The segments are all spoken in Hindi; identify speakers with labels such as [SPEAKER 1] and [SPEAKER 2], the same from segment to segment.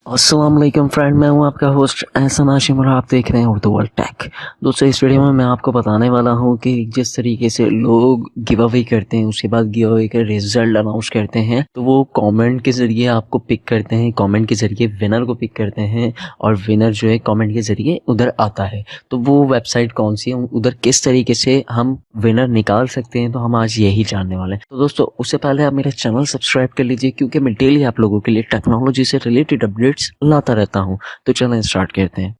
[SPEAKER 1] अस्सलाम वालेकुम फ्रेंड, मैं हूं आपका होस्ट एहसन हाशिम और आप देख रहे हैं उर्दू वर्ल्ड टेक। दोस्तों, इस वीडियो में मैं आपको बताने वाला हूं कि जिस तरीके से लोग गिव अवे करते हैं, उसके बाद गिव अवे का रिजल्ट अनाउंस करते हैं, तो वो कमेंट के ज़रिए आपको पिक करते हैं, कमेंट के ज़रिए विनर को पिक करते हैं और विनर जो है कमेंट के ज़रिए उधर आता है। तो वो वेबसाइट कौन सी है, उधर किस तरीके से हम विनर निकाल सकते हैं, तो हम आज यही जानने वाले हैं। तो दोस्तों, उससे पहले आप मेरा चैनल सब्सक्राइब कर लीजिए, क्योंकि मैं डेली आप लोगों के लिए टेक्नोलॉजी से रिलेटेड अपडेट्स लाता रहता हूं। तो चलें स्टार्ट करते हैं।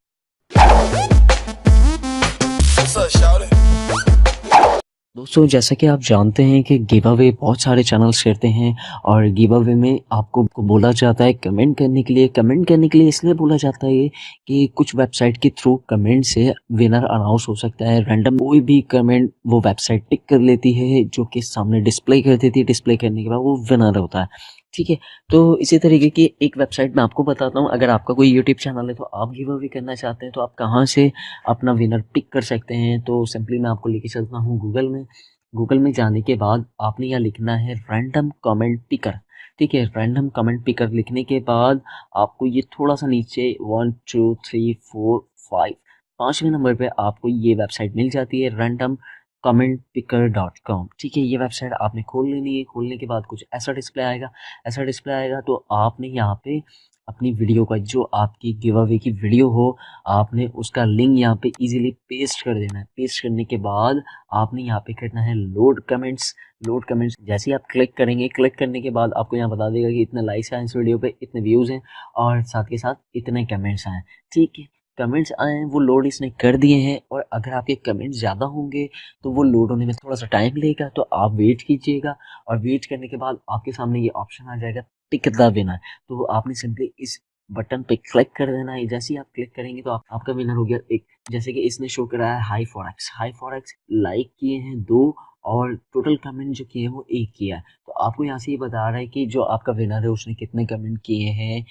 [SPEAKER 1] दोस्तों, जैसा कि आप जानते हैं कि गिव अवे बहुत सारे चैनल्स करते हैं और गिव अवे में आपको बोला जाता है कमेंट करने के लिए। कमेंट करने के लिए इसलिए बोला जाता है कि कुछ वेबसाइट के थ्रू कमेंट से विनर अनाउंस हो सकता है। रैंडम कोई भी कमेंट वो वेबसाइट पिक कर लेती है, जो कि सामने डिस्प्ले कर देती है। डिस्प्ले करने के बाद वो विनर होता है। ठीक है, तो इसी तरीके की एक वेबसाइट मैं आपको बताता हूँ। अगर आपका कोई यूट्यूब चैनल है तो आप गिव अवे करना चाहते हैं, तो आप कहाँ से अपना विनर पिक कर सकते हैं। तो सिंपली मैं आपको लेके चलता हूँ गूगल में। गूगल में जाने के बाद आपने यहाँ लिखना है रैंडम कमेंट पिकर। ठीक है, रैंडम कमेंट पिकर लिखने के बाद आपको ये थोड़ा सा नीचे 1 2 3 4 5 5वें नंबर पे आपको ये वेबसाइट मिल जाती है, randomcommentpicker.com। ठीक है, ये वेबसाइट आपने खोल लेनी है। खोलने के बाद कुछ ऐसा डिस्प्ले आएगा। ऐसा डिस्प्ले आएगा तो आपने यहाँ पे अपनी वीडियो का, जो आपकी गिव अवे की वीडियो हो, आपने उसका लिंक यहाँ पे इजीली पेस्ट कर देना है। पेस्ट करने के बाद आपने यहाँ पे करना है लोड कमेंट्स। लोड कमेंट्स जैसे ही आप क्लिक करेंगे, क्लिक करने के बाद आपको यहाँ बता देगा कि इतने लाइक्स आए इस वीडियो पे, इतने व्यूज़ हैं और साथ के साथ इतने कमेंट्स आए। ठीक है, कमेंट्स आए हैं, वो लोड इसने कर दिए हैं। और अगर आपके कमेंट्स ज़्यादा होंगे तो वो लोड होने में थोड़ा सा टाइम लेगा, तो आप वेट कीजिएगा। और वेट करने के बाद आपके सामने ये ऑप्शन आ जाएगा, पिक द विनर। तो आपने सिंपली इस बटन पे क्लिक कर देना है। जैसे ही आप क्लिक करेंगे तो आपका विनर हो गया एक। जैसे कि इसने शो करा है high forex. High forex like किए हैं 2 और टोटल कमेंट जो किए हैं वो 1 किया है। तो आपको यहाँ से ये बता रहा है कि जो आपका विनर है उसने कितने कमेंट किए हैं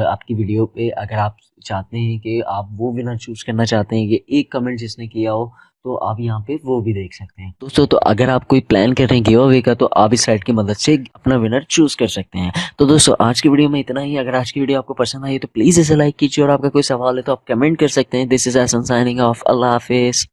[SPEAKER 1] आपकी वीडियो पे। अगर आप चाहते हैं कि आप वो विनर चूज करना चाहते हैं कि एक कमेंट जिसने किया हो, तो आप यहाँ पे वो भी देख सकते हैं। दोस्तों, तो अगर आप कोई प्लान कर रहे हैं गिव अवे का, तो आप इस साइट की मदद से अपना विनर चूज कर सकते हैं। तो दोस्तों, आज की वीडियो में इतना ही। अगर आज की वीडियो आपको पसंद आई तो प्लीज इसे लाइक कीजिए और आपका कोई सवाल है तो आप कमेंट कर सकते हैं। This is Ehsan signing off. अल्लाह हाफिज।